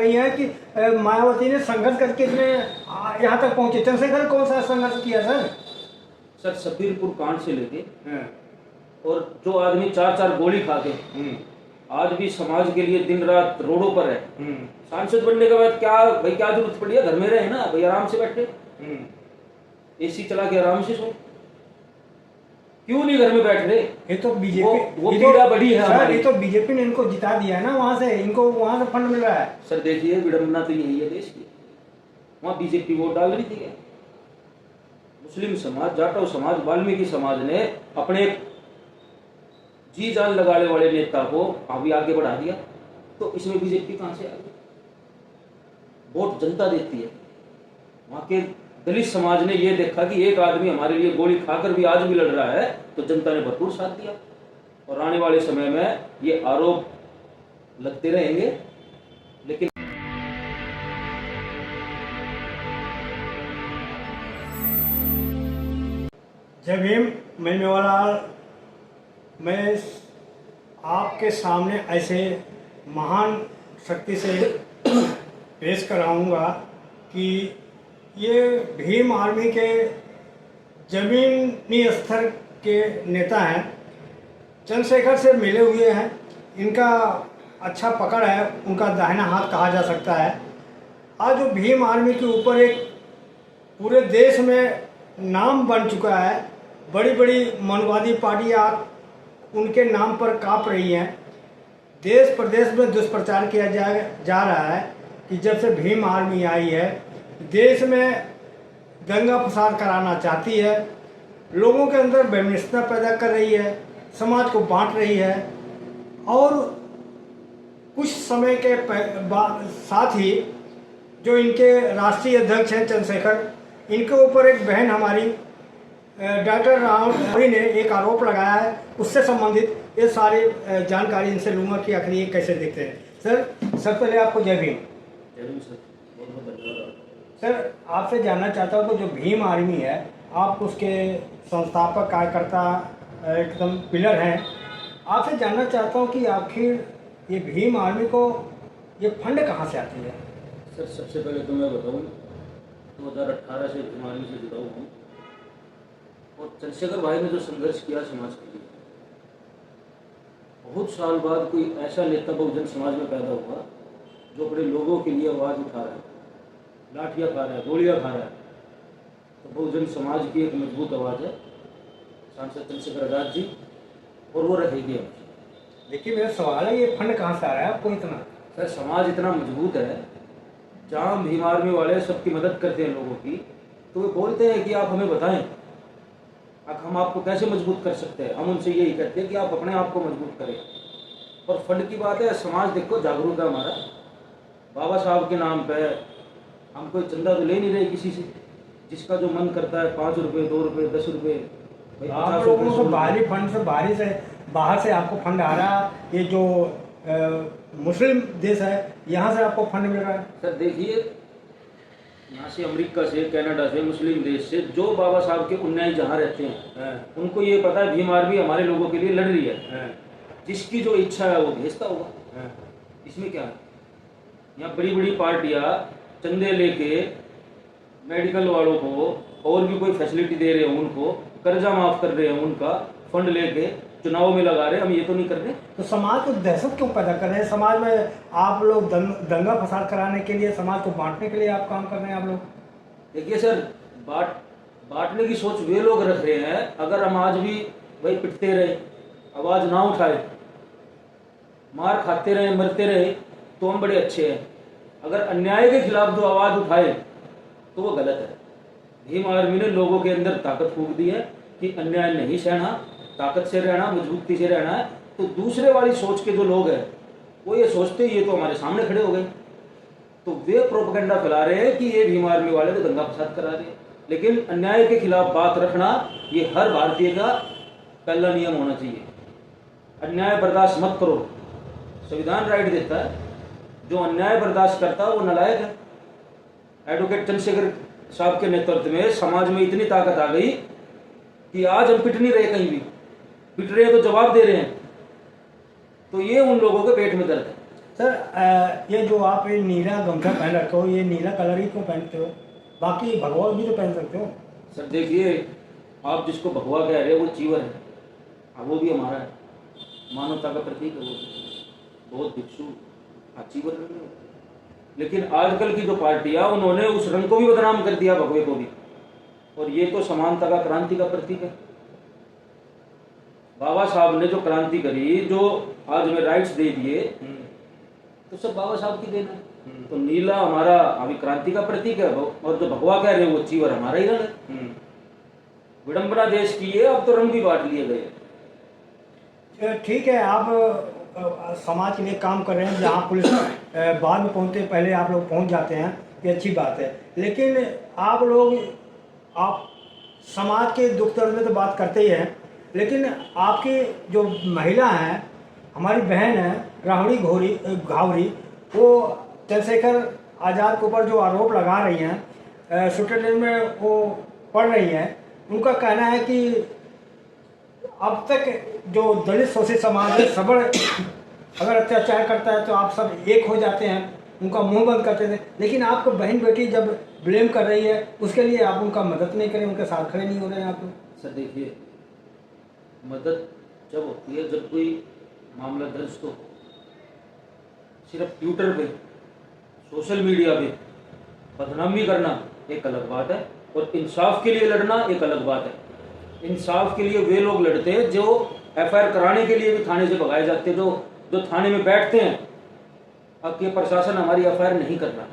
रही है कि मायावती ने संघर्ष करके इसमें यहाँ तक पहुंचे। चंद्रशेखर कौन सा संघर्ष किया सर? सर सफीरपुर कांड से लेके और जो आदमी 4-4 गोली खा के आज भी समाज के लिए दिन रात रोडों पर है, सांसद बनने के बाद क्या भाई क्या जरूरत पड़ी है? घर में रहे ना भाई, आराम से बैठे, एसी चला के आराम से सो, क्यों नहीं घर में बैठ रहे? ये तो बीजेपी वो पीड़ा बड़ी है सर, ये तो बीजेपी ने इनको जिता दिया है ना, वहां से इनको वहां से फंड मिल रहा है। सर देखिए विडंबना तो यही है देश की, वहां बीजेपी वोट डाल रही थी। मुस्लिम समाज, जाटव समाज, वाल्मीकि समाज ने अपने जी जान लगाने वाले नेता को अभी आगे बढ़ा दिया, तो इसमें बीजेपी कहां से आ गई? वोट जनता देती है। वहां के दलित समाज ने यह देखा कि एक आदमी हमारे लिए गोली खाकर भी आज भी लड़ रहा है, तो जनता ने भरपूर साथ दिया। और आने वाले समय में ये आरोप लगते रहेंगे, लेकिन जय भीम। मैं मेवालाल, मैं आपके सामने ऐसे महान शक्ति से पेश कराऊंगा कि ये भीम आर्मी के जमीनी स्तर के नेता हैं, चंद्रशेखर से मिले हुए हैं, इनका अच्छा पकड़ है, उनका दाहिना हाथ कहा जा सकता है। आज जो भीम आर्मी के ऊपर एक पूरे देश में नाम बन चुका है, बड़ी बड़ी मनवादी पार्टियाँ उनके नाम पर काँप रही हैं। देश प्रदेश में दुष्प्रचार किया जा रहा है कि जब से भीम आर्मी आई है देश में दंगा फसाद कराना चाहती है, लोगों के अंदर वैमनस्यता पैदा कर रही है, समाज को बांट रही है। और कुछ समय के साथ ही जो इनके राष्ट्रीय अध्यक्ष हैं चंद्रशेखर, इनके ऊपर एक बहन हमारी डॉक्टर राहुल ने एक आरोप लगाया है, उससे संबंधित ये सारी जानकारी इनसे लूँगा कि आखिर ये कैसे देखते हैं। सर पहले आपको जय भीम। जय भीम सर, बहुत बहुत धन्यवाद। सर आपसे जानना चाहता हूँ कि जो भीम आर्मी है, आप उसके संस्थापक कार्यकर्ता एकदम पिलर हैं, आपसे जानना चाहता हूँ कि आखिर ये भीम आर्मी को ये फंड कहाँ से आती है? सर सबसे पहले तो मैं बताऊँ 2018 से भीम आर्मी से जुड़ा हूँ, और चंद्रशेखर भाई ने जो संघर्ष किया समाज के लिए, बहुत साल बाद कोई ऐसा नेता बहुजन समाज में पैदा हुआ जो अपने लोगों के लिए आवाज़ उठा रहा है, लाठियाँ खा रहा है, गोलियाँ खा रहा है। तो बहुजन समाज की एक मजबूत आवाज़ है सांसद चंद्रशेखर आज़ाद जी, और वो रहेगी। देखिए मेरा सवाल है, ये फंड कहाँ से आ रहा है आपको इतना? सर समाज इतना मजबूत है, जहाँ भीम आर्मी वाले सबकी मदद करते हैं लोगों की, तो वे बोलते हैं कि आप हमें बताएं हम आपको कैसे मजबूत कर सकते हैं। हम उनसे यही कहते हैं कि आप अपने आप को मजबूत करें। और फंड की बात है, समाज देखो जागरूक है हमारा, बाबा साहब के नाम पे हम कोई चंदा तो ले नहीं रहे किसी से, जिसका जो मन करता है 5 रुपये, 2 रुपये, 10 रुपये, आप लोगों को बाहरी फंड से बाहर से आपको फंड आ रहा है। ये जो मुस्लिम देश है यहाँ से आपको फंड मिल रहा है। सर देखिए, यहाँ से अमेरिका से, कनाडा से, मुस्लिम देश से जो बाबा साहब के अनुयायी जहाँ रहते हैं, उनको ये पता है भीम आर्मी हमारे लोगों के लिए लड़ रही है। जिसकी जो इच्छा है वो भेजता होगा, इसमें क्या है? यहाँ बड़ी बड़ी पार्टियाँ चंदे लेके मेडिकल वालों को और भी कोई फैसिलिटी दे रहे हैं, उनको कर्जा माफ़ कर रहे हैं, उनका फंड लेके चुनाव में लगा रहे हैं। हम ये तो नहीं कर रहे। तो समाज को दहशत क्यों पैदा कर रहे हैं? समाज में आप लोग दंगा फसाद कराने के लिए, समाज को बांटने के लिए आप काम कर रहे हैं आप लोग। देखिए सर, बांटने की सोच वे लोग रख रहे हैं। अगर हम आज भी भाई पिटते रहे, आवाज़ ना उठाए, मार खाते रहे, मरते रहे, तो हम बड़े अच्छे हैं। अगर अन्याय के खिलाफ जो आवाज़ उठाए तो वो गलत है। भीम आर्मी ने लोगों के अंदर ताकत फूंक दी है कि अन्याय नहीं सहना, ताकत से रहना, मजबूती से रहना है। तो दूसरे वाली सोच के जो लोग हैं वो ये सोचते ये तो हमारे सामने खड़े हो गए, तो वे प्रोपेगेंडा फैला रहे हैं कि ये भीम आर्मी वाले तो दंगा फसाद करा रहे हैं। लेकिन अन्याय के खिलाफ बात रखना ये हर भारतीय का पहला नियम होना चाहिए। अन्याय बर्दाश्त मत करो, संविधान राइट देता है। जो अन्याय बर्दाश्त करता है वो नालायक है। एडवोकेट चंद्रशेखर साहब के नेतृत्व में समाज में इतनी ताकत आ गई कि आज हम पिट नहीं रहे, कहीं भी पिट रहे हैं तो जवाब दे रहे हैं। तो ये उन लोगों के पेट में दर्द है। सर ये जो आप ये नीला गमछा पहन रखे हो, ये नीला कलर ही क्यों पहनते हो? बाकी भगवा भी तो पहन सकते हो। सर देखिए, आप जिसको भगवा कह रहे हो वो चीवर है, अब वो भी हमारा है, मानवता का प्रतीक है वो, बहुत भिक्षु चीवर रंग है। लेकिन आजकल की जो पार्टियां, उन्होंने उस रंग को भी बदनाम कर दिया, भगवे को भी, और ये तो समानता का, क्रांति का प्रतीक है। बाबा साहब ने जो क्रांति करी, जो आज हमें राइट्स दे दिए, तो सब बाबा साहब की देन है। तो नीला हमारा अभी क्रांति का प्रतीक है, और जो भगवा कह रहे हो वो चीवर हमारा ही रंग है। विडंबना देश की है, अब तो रंग भी बांट लिए गए। ठीक है, आप समाज के लिए काम कर रहे हैं, जहाँ पुलिस बाद में पहुँचते पहले आप लोग पहुँच जाते हैं, ये अच्छी बात है। लेकिन आप समाज के दुख दर्द में तो बात करते ही हैं, लेकिन आपकी जो महिला हैं, हमारी बहन है राहुड़ी घावरी, वो चंद्रशेखर आज़ाद के ऊपर जो आरोप लगा रही हैं, स्विट्जरलैंड में वो पढ़ रही हैं, उनका कहना है कि अब तक जो दलित शोषित समाज है, सबड़ अगर अत्याचार करता है तो आप सब एक हो जाते हैं, उनका मुंह बंद करते थे। लेकिन आपको बहन बेटी जब ब्लेम कर रही है, उसके लिए आप उनका मदद नहीं करें, उनके साथ खड़े नहीं हो रहे हैं आप लोग। सर देखिए, मदद जब होती है जब कोई मामला दर्ज तो सिर्फ ट्विटर पे, सोशल मीडिया पे बदनामी करना एक अलग बात है, और इंसाफ के लिए लड़ना एक अलग बात है। इंसाफ के लिए वे लोग लड़ते हैं जो एफआईआर कराने के लिए भी थाने से भगाए जाते हैं, जो थाने में बैठते हैं। अब ये प्रशासन हमारी एफआईआर नहीं कर रहा,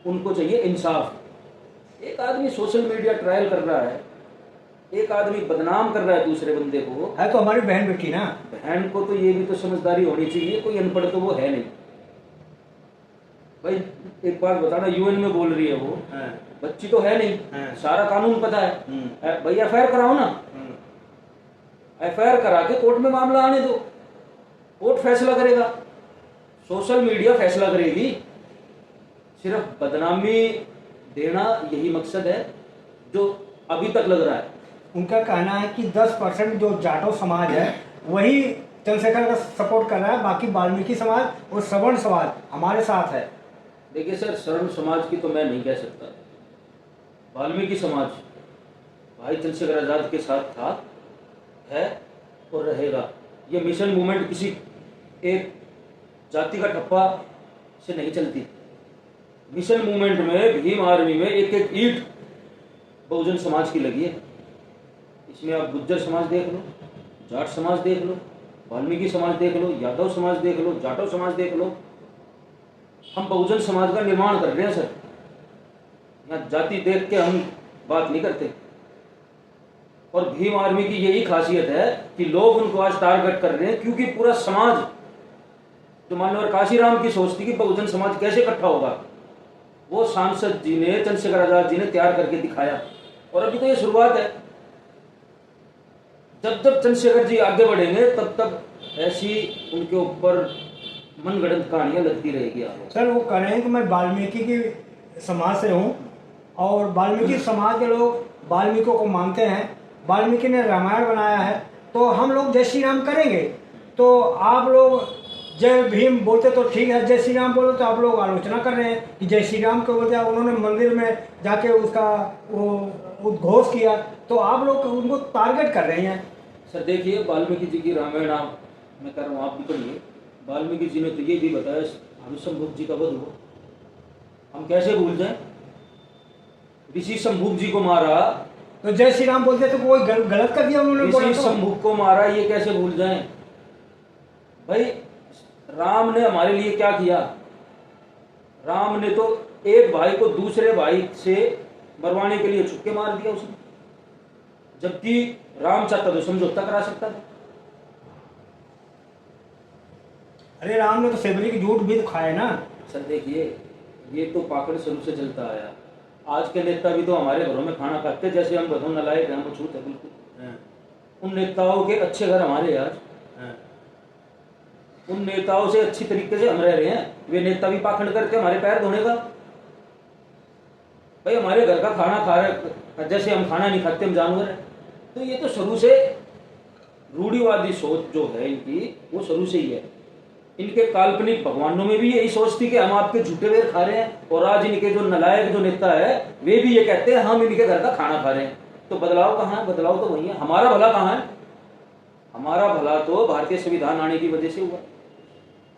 उनको चाहिए इंसाफ। एक आदमी सोशल मीडिया ट्रायल कर रहा है, एक आदमी बदनाम कर रहा है दूसरे बंदे को, है तो हमारी बहन बेटी ना। बहन को तो ये भी तो समझदारी होनी चाहिए, कोई अनपढ़ तो वो है नहीं भाई। एक बात बताना, यूएन में बोल रही है वो, बच्ची तो है नहीं, सारा कानून पता है भाई। एफआईआर कराओ ना, एफआईआर करा के कोर्ट में मामला आने दो, कोर्ट फैसला करेगा, सोशल मीडिया फैसला करेगी। सिर्फ बदनामी देना यही मकसद है जो अभी तक लग रहा है। उनका कहना है कि 10% जो जाटो समाज है वही चंद्रशेखर का सपोर्ट कर रहा है, बाकी वाल्मीकि समाज और सवर्ण समाज हमारे साथ है। देखिए सर, सवर्ण समाज की तो मैं नहीं कह सकता, वाल्मीकि समाज भाई चंद्रशेखर आजाद के साथ था, है और रहेगा। ये मिशन मूवमेंट किसी एक जाति का ठप्पा से नहीं चलती। मिशन मूवमेंट में, भीम आर्मी में एक एक ईंट बहुजन समाज की लगी है। इसमें आप गुज्जर समाज देख लो, जाट समाज देख लो, वाल्मीकि समाज देख लो, यादव समाज देख लो, जाटव समाज देख लो। हम बहुजन समाज का निर्माण कर रहे हैं सर, यहाँ जाति देख के हम बात नहीं करते। और भीम आर्मी की यही खासियत है कि लोग उनको आज टारगेट कर रहे हैं, क्योंकि पूरा समाज, जो माननीय काशीराम की सोच थी कि बहुजन समाज कैसे इकट्ठा होगा, वो सांसद जी ने, चंद्रशेखर आजाद जी ने तैयार करके दिखाया। और अभी तो ये शुरुआत है, जब जब चंद्रशेखर जी आगे बढ़ेंगे तब तक ऐसी उनके ऊपर मनगढ़ंत कहानियां लगती रहेगी। आप सर वो कह रहे हैं कि मैं वाल्मीकि की समाज से हूँ, और वाल्मीकि समाज के लोग वाल्मीकि को मानते हैं, वाल्मीकि ने रामायण बनाया है, तो हम लोग जय श्री राम करेंगे। तो आप लोग जय भीम बोलते तो ठीक है, जय श्री राम बोलो तो आप लोग आलोचना कर रहे हैं कि जय श्री राम को बोलते, उन्होंने मंदिर में जाके उसका वो उद्घोष किया, तो आप लोग उनको टारगेट कर रहे हैं। सर देखिए, वाल्मीकि जी की रामायण आप, मैं कह रहा हूँ आप भी पढ़िए। वाल्मीकि जी ने तो ये भी बताया, शंभुक जी का वध हुआ, हम कैसे भूल जाएं? ऋषि शंभुक जी को मारा तो जय श्री राम बोलते तो कोई गलत कर दिया उन्होंने? ऋषि शंभुक को मारा, ये कैसे भूल जाएं भाई? राम ने हमारे लिए क्या किया? राम ने तो एक भाई को दूसरे भाई से मरवाने के लिए छुपके मार दिया उसने, जबकि राम चाहता तो समझौता करा सकता था। अरे राम ने तो सेबरी की झूठ भी खाया ना। सर देखिए, ये तो पाकड़ शुरू से चलता आया। आज के नेता भी तो हमारे घरों में खाना खाते, जैसे हम बधों नलायक हैं, वो छूत है बिल्कुल। उन नेताओं के अच्छे घर हमारे यार, उन नेताओं से अच्छी तरीके से हम रह रहे हैं। वे नेता भी पाखंड करके हमारे पैर धोने का, भाई हमारे घर का खाना खा रहे, जैसे हम खाना नहीं खाते, हम जानवर हैं। तो ये तो शुरू से रूढ़िवादी सोच जो है इनकी, वो शुरू से ही है। इनके काल्पनिक भगवानों में भी यही सोच थी कि हम आपके झूठे बेर खा रहे हैं, और आज इनके जो नलायक जो नेता है वे भी ये कहते हैं हम इनके घर का खाना खा रहे हैं। तो बदलाव कहाँ है? बदलाव तो वही है। हमारा भला कहाँ है? हमारा भला तो भारतीय संविधान आने की वजह से हुआ,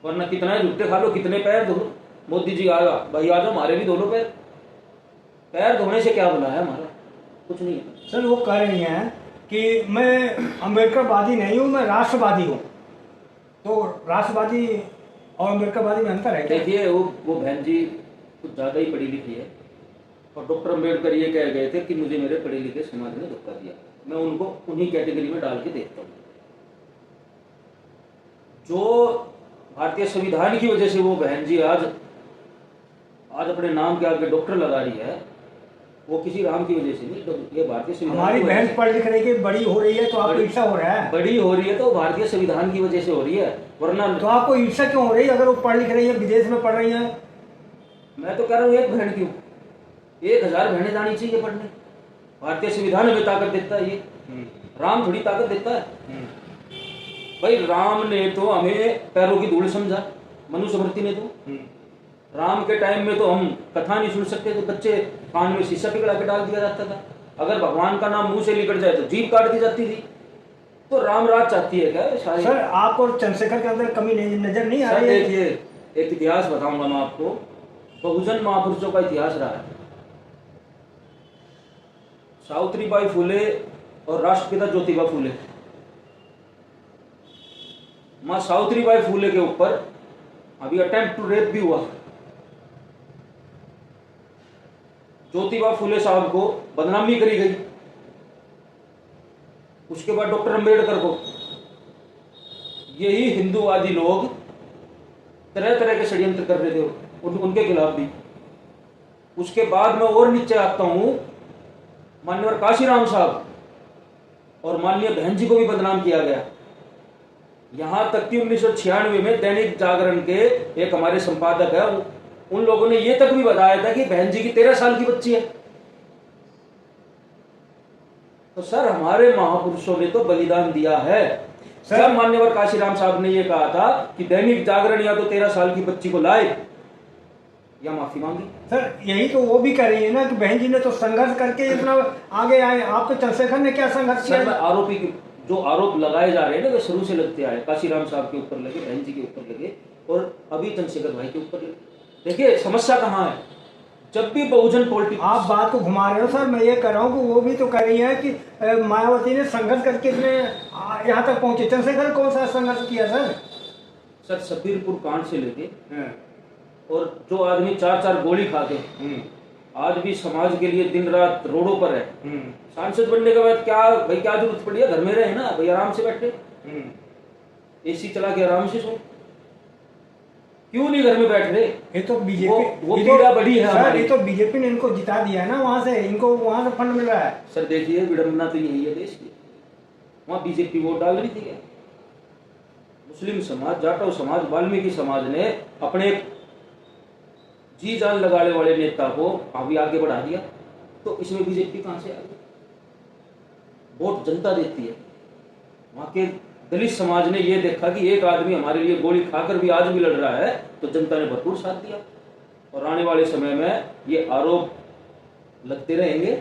वरना कितना झूठे खा लो, कितने पैर धो लो। मोदी जी आ भाई आ जाओ, हमारे भी धो लो पैर। पैर धोने से क्या भला है हमारा? कुछ नहीं है। सर वो कह रही हैं कि मैं अम्बेडकरवादी नहीं हूँ, मैं राष्ट्रवादी हूँ। तो राष्ट्रवादी और अम्बेडकरवादी में अंतर है क्या? देखिए वो बहन जी कुछ ज़्यादा ही पढ़ी लिखी है, और डॉक्टर अम्बेडकर ये कह गए थे कि मुझे मेरे पढ़े लिखे समाज ने धोखा दिया। मैं उनको उन्हीं कैटेगरी में डाल के देखता हूँ। जो भारतीय संविधान की वजह से वो बहन जी आज अपने नाम के आगे डॉक्टर लगा रही है, वो किसी राम की वजह से नहीं, ये भारतीय संविधान हमारी की वजह बहन से। पढ़ लिख रही है, बड़ी हो रही है, तो आपको ईर्ष्या हो रहा है? बड़ी हो रही है तो भारतीय संविधान की वजह से हो रही है, वरना तो आपको ईर्ष्या क्यों हो रही है अगर वो पढ़ लिख रही है, विदेश में पढ़ रही है? मैं तो कह रहा हूँ एक बहन क्यों, 1000 बहनें जानी चाहिए पढ़ने। भारतीय संविधान हमें ताकत देता है, ये राम थोड़ी ताकत देता है। भाई राम ने तो हमें पैरों की धूल समझा, मनुस्मृति ने तो। राम के टाइम में तो हम कथा नहीं सुन सकते थे, बच्चे कान में शीशा पिघला के डाल दिया जाता था। अगर भगवान का नाम मुंह से निकल जाए तो जीभ काट दी जाती थी। तो राम राज चाहती है क्या शायद? सर आपको चंद्रशेखर के अंदर कमी नजर नहीं आ सर रही है? देखिए एक इतिहास बताऊंगा मैं आपको, बहुजन महापुरुषों का इतिहास रहा है। सावित्रीबाई फुले और राष्ट्रपिता ज्योतिबा फुले। मां सावित्रीबाई फुले के ऊपर अभी अटेम्प्ट टू रेप भी हुआ। ज्योतिबा फुले साहब को बदनामी करी गई। उसके बाद डॉक्टर अम्बेडकर को यही हिंदूवादी लोग तरह तरह के षड्यंत्र कर रहे थे उनके खिलाफ भी। उसके बाद मैं और नीचे आता हूं, माननीय काशीराम साहब और माननीय बहन जी को भी बदनाम किया गया। यहां तक कि 1996 में दैनिक जागरण के एक हमारे संपादक है, उन लोगों ने यह तक भी बताया था कि बहन जी की 13 साल की बच्ची है। तो सर हमारे महापुरुषों ने तो बलिदान दिया है। जब मान्यवर काशीराम साहब ने यह कहा था कि दैनिक जागरण या तो 13 साल की बच्ची को लाए या माफी मांगी। सर यही तो वो भी कर रही है ना कि बहन जी ने तो संघर्ष करके इतना आगे आए। आपके चंद्रशेखर ने क्या संघर्ष किया? सर आरोपी जो आरोप लगाए जा रहे हैं ना वे शुरू से लगते आए। काशीराम साहब के ऊपर लगे, बहन जी के ऊपर लगे, और अभी चंद्रशेखर भाई के ऊपर लगे। देखिए समस्या कहाँ है? जब भी बहुजन पॉलिटिक्स, आप बात को घुमा रहे हो सर। मैं ये कह रहा हूँ कि वो भी तो कह रही है कि मायावती ने संघर्ष करके इतने यहाँ तक पहुंचे। चंद्रशेखर कौन सा संघर्ष किया सर? सर सबीरपुर कांड से लेके और जो आदमी 4-4 गोली खा के आज भी समाज के लिए दिन रात रोडों पर है। सांसद बनने के बाद क्या जरूरत पड़ी है? घर में रहे ना भाई, आराम से बैठे, एसी चला के आराम से सो। क्यों नहीं घर में बैठ रहे? ये तो बीजेपी वो पीड़ा बड़ी है सर। ये तो बीजेपी ने इनको जिता दिया है ना, वहां से इनको वहां से फंड मिल रहा है। सर देखिए विडंबना तो यही है देश की। वहां बीजेपी वोट डाल रही थी क्या? मुस्लिम समाज, जाटव समाज, वाल्मीकि समाज ने अपने जी जान लगाने वाले नेता को अभी आगे बढ़ा दिया। तो इसमें बीजेपी कहां से आ गई? वोट जनता देती है। वहां के दलित समाज ने यह देखा कि एक आदमी हमारे लिए गोली खाकर भी आज भी लड़ रहा है, तो जनता ने भरपूर साथ दिया। और आने वाले समय में ये आरोप लगते रहेंगे,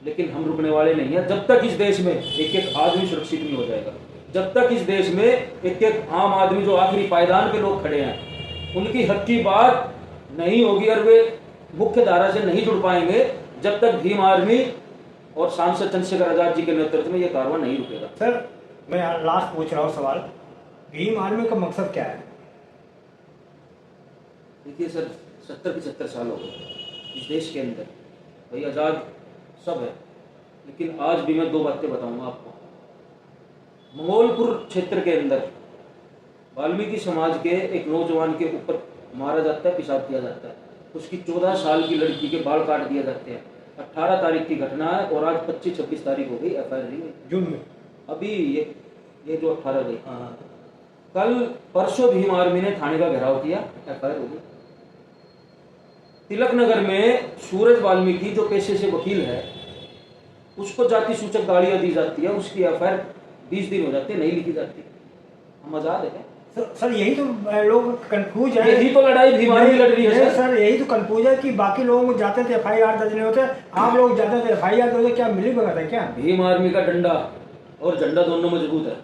लेकिन हम रुकने वाले नहीं हैं। जब तक इस देश में एक एक आदमी सुरक्षित नहीं हो जाएगा, जब तक इस देश में एक एक आम आदमी जो आखिरी पायदान पे लोग खड़े हैं उनकी हक की बात नहीं होगी और वे मुख्य धारा से नहीं जुड़ पाएंगे, जब तक भीम आर्मी और सांसद चंद्रशेखर आजाद जी के नेतृत्व में यह कार्रवाई नहीं रुकेगा। सर मैं लास्ट पूछ रहा हूँ सवाल, भीम आर्मी का मकसद क्या है? देखिए सर 70-75 साल हो गए इस देश के अंदर, भाई आज़ाद सब है, लेकिन आज भी मैं 2 बातें बताऊंगा आपको। मंगोलपुर क्षेत्र के अंदर वाल्मीकि समाज के एक नौजवान के ऊपर मारा जाता है, पेशाब किया जाता है। उसकी 14 साल की लड़की के बाल काट दिए जाते हैं। 18 तारीख की घटना है और आज 25-26 तारीख हो गई, FIR नहीं हुई जून में। अभी ये जो 18 गई, कल परसों भीम आर्मी ने थाने का घेराव किया, FIR हो गई। तिलक नगर में सूरज वाल्मीकि जो पेशे से वकील है उसको जाति सूचक गालियां दी जाती है, उसकी FIR 20 दिन हो जाते हैं, नहीं लिखी जाती। हम आजाद है। सर यही तो लोग कंफ्यूज है। यही तो लड़ाई भीम आर्मी लड़ रही है नहीं सर। सर, यही तो कंफ्यूज है कि बाकी लोग जाते थे FIR दर्ज नहीं होते, आप लोग जाते थे FIR दर्ज, क्या मिली भगत है क्या? भीम आर्मी का डंडा और झंडा दोनों मजबूत है।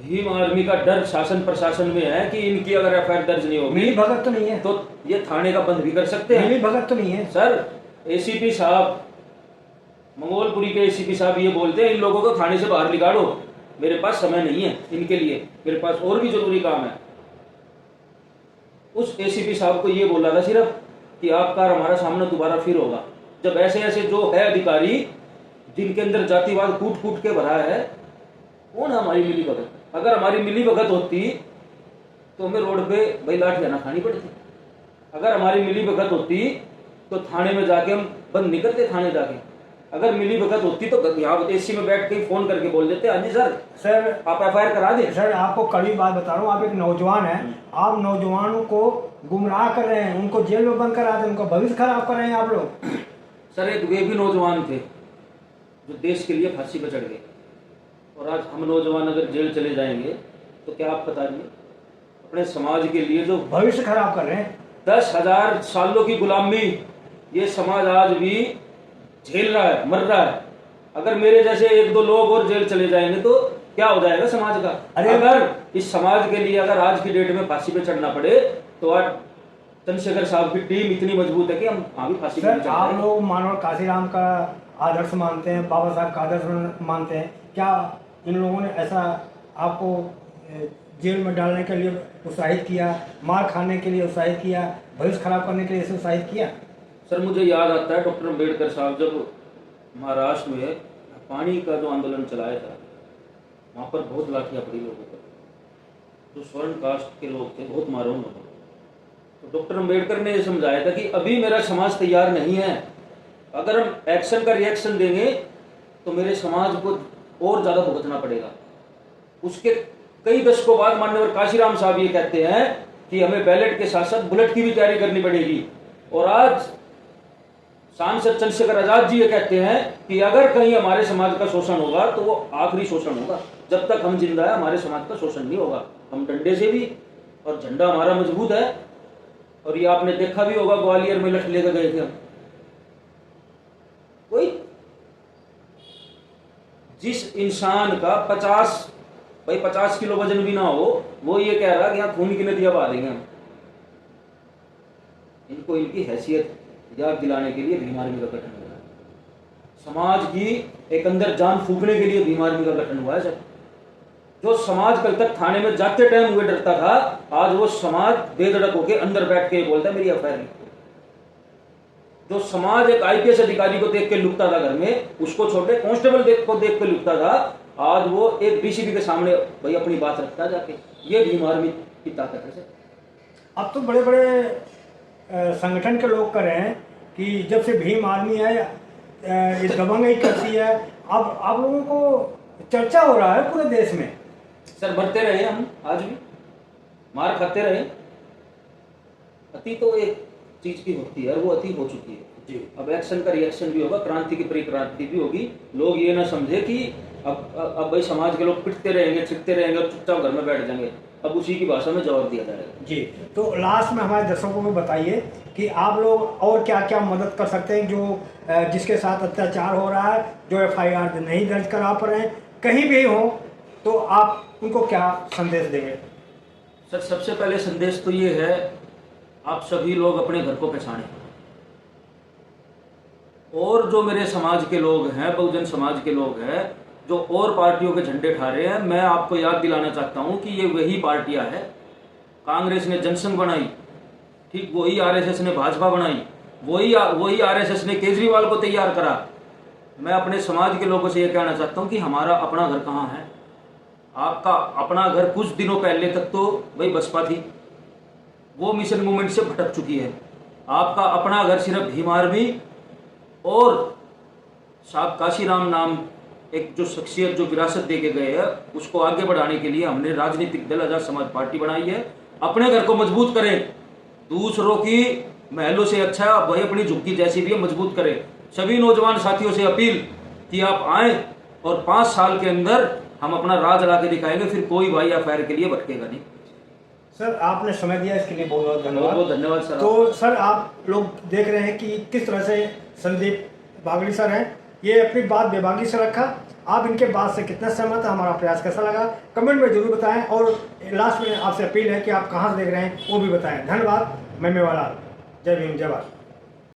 भीम आर्मी का डर शासन प्रशासन में है कि इनकी अगर FIR दर्ज नहीं होगी मिली भगत तो नहीं है, तो ये थाने का बंद भी कर सकते हैं। मिली भगत तो नहीं है सर ACP साहब, मंगोलपुरी के ACP साहब ये बोलते हैं इन लोगों को थाने से बाहर निकालो, मेरे पास समय नहीं है इनके लिए, मेरे पास और भी जरूरी काम है। उस ACP साहब को ये बोला था सिर्फ कि आपका और हमारा सामना दोबारा फिर होगा। जब ऐसे ऐसे जो है अधिकारी जिनके अंदर जातिवाद कूट कूट के भरा है, कौन है हमारी मिली भगत? अगर हमारी मिली भगत होती तो हमें रोड पे भाई लाठियां ना खानी पड़ती। अगर हमारी मिली भगत होती तो थाने में जाके हम बंद नहीं करते, थाने जाके। अगर मिली भगत होती तो यहाँ AC में बैठ के फोन करके बोल देते, हाँ जी सर आप FIR करा दे। सर आपको कड़ी बात बता रहा हूँ, आप एक नौजवान हैं, आप नौजवानों को गुमराह कर रहे हैं, उनको जेल में बंद करा दे, उनका भविष्य खराब कर रहे हैं आप लोग। सर एक वे भी नौजवान थे जो देश के लिए फांसी पर चढ़ गए, और आज हम नौजवान अगर जेल चले जाएंगे तो क्या आप बता रही अपने समाज के लिए जो भविष्य खराब कर रहे हैं। 10,000 सालों की गुलामी ये समाज आज भी झेल रहा है, मर रहा है। अगर मेरे जैसे 1-2 लोग और जेल चले जाएंगे तो क्या हो जाएगा समाज का? अगर इस समाज के लिए अगर आज की डेट में फांसी पे चढ़ना पड़े तो आज चंद्रशेखर साहब की टीम इतनी मजबूत है कि हम भी फांसी पे चढ़ आप लोग मानव काशीराम का आदर्श मानते हैं, बाबा साहब का आदर्श मानते हैं, क्या इन लोगों ने ऐसा आपको जेल में डालने के लिए उत्साहित किया, मार खाने के लिए उत्साहित किया, भविष्य खराब करने के लिए इसे उत्साहित किया? सर मुझे याद आता है डॉक्टर अम्बेडकर साहब जब महाराष्ट्र में पानी का जो आंदोलन चलाया था, वहाँ पर बहुत लाठियाँ पड़ी लोगों पर, जो स्वर्ण कास्ट के लोग थे, बहुत मारो उन्होंने। तो डॉक्टर अम्बेडकर ने ये समझाया था कि अभी मेरा समाज तैयार नहीं है, अगर हम एक्शन का रिएक्शन देंगे तो मेरे समाज को और ज़्यादा भुगतना पड़ेगा। उसके कई दशकों बाद माननीय काशीराम साहब ये कहते हैं कि हमें बैलेट के साथ साथ बुलेट की भी तैयारी करनी पड़ेगी। और आज सांसद चंद्रशेखर आजाद जी ये कहते हैं कि अगर कहीं हमारे समाज का शोषण होगा तो वो आखिरी शोषण होगा, जब तक हम जिंदा है हमारे समाज का शोषण नहीं होगा। हम डंडे से भी, और झंडा हमारा मजबूत है। और ये आपने देखा भी होगा ग्वालियर में लठ लेकर गए थे हम, कोई जिस इंसान का 50 किलो वजन भी ना हो, वो ये कह रहा कि यहाँ खून की नदियां बहा देंगे हम। इनको इनकी हैसियत याद दिलाने के लिए भीम आर्मी का गठन हुआ है। समाज की एक अंदर जान फूकने के लिए भीम आर्मी का गठन हुआ है सर। जो समाज कल तक थाने में जाते टाइम हुए डरता था, आज वो समाज बेधड़क होकर अंदर बैठ के बोलता है मेरी FIR लिखो। जो समाज एक IPS अधिकारी को देख के लुकता था घर में, उसको छोटे कांस्टेबल को देख के लुकता था, आज वो एक DCP के सामने भाई अपनी बात रखता जाके। ये भीम आर्मी की ताकत है सर। अब तो बड़े बड़े संगठन के लोग कर रहे हैं कि जब से भीम आर्मी है ये दबंगई करती है। अब आप लोगों को चर्चा हो रहा है पूरे देश में। सर मरते रहे हम, आज भी मार खाते रहे। अति तो एक चीज की होती है और वो अति हो चुकी है जी। अब एक्शन का रिएक्शन भी होगा, क्रांति की परिक्रांति भी होगी। लोग ये ना समझे कि अब भाई समाज के लोग पिटते रहेंगे, छिटते रहेंगे और चुपचाप घर में बैठ जाएंगे। अब उसी की भाषा में जवाब दिया जाएगा जी। तो लास्ट में हमारे दर्शकों को बताइए कि आप लोग और क्या क्या मदद कर सकते हैं जो जिसके साथ अत्याचार हो रहा है, जो FIR नहीं दर्ज करा पा रहे हैं, कहीं भी हो, तो आप उनको क्या संदेश देंगे? सर सबसे पहले संदेश तो ये है, आप सभी लोग अपने घर को पहचानें। और जो मेरे समाज के लोग हैं, बहुजन समाज के लोग हैं, जो और पार्टियों के झंडे ठा रहे हैं, मैं आपको याद दिलाना चाहता हूं कि ये वही पार्टियां हैं। कांग्रेस ने जनसंघ बनाई, ठीक वही RSS ने भाजपा बनाई, वही RSS ने केजरीवाल को तैयार करा। मैं अपने समाज के लोगों से ये कहना चाहता हूं कि हमारा अपना घर कहाँ है? आपका अपना घर कुछ दिनों पहले तक तो भाई बसपा थी, वो मिशन मूवमेंट से भटक चुकी है। आपका अपना घर सिर्फ भीम आर्मी और साहब काशीराम नाम एक जो शख्सियत जो विरासत दे के गए हैं, उसको आगे बढ़ाने के लिए हमने राजनीतिक दल आजाद समाज पार्टी बनाई है। अपने घर को मजबूत करें, दूसरों की महलों से अच्छा भाई अपनी झुग्गी जैसी भी मजबूत करें। सभी नौजवान साथियों से अपील कि आप आएँ और 5 साल के अंदर हम अपना राज ला के दिखाएंगे, फिर कोई भाई एफआईआर के लिए भटकेगा नहीं। सर आपने समय दिया इसके लिए बहुत बहुत बहुत धन्यवाद। बहुत धन्यवाद सर। तो सर आप लोग देख रहे हैं कि किस तरह से संदीप बागड़ी सर हैं, ये अपनी बात बेबाकी से रखा। आप इनके बात से कितना सहमत है, हमारा प्रयास कैसा लगा, कमेंट में जरूर बताएं। और लास्ट में आपसे अपील है कि आप कहाँ से देख रहे हैं वो भी बताएं। धन्यवाद। मैं मेवालाल। जय भीम, जय भारत।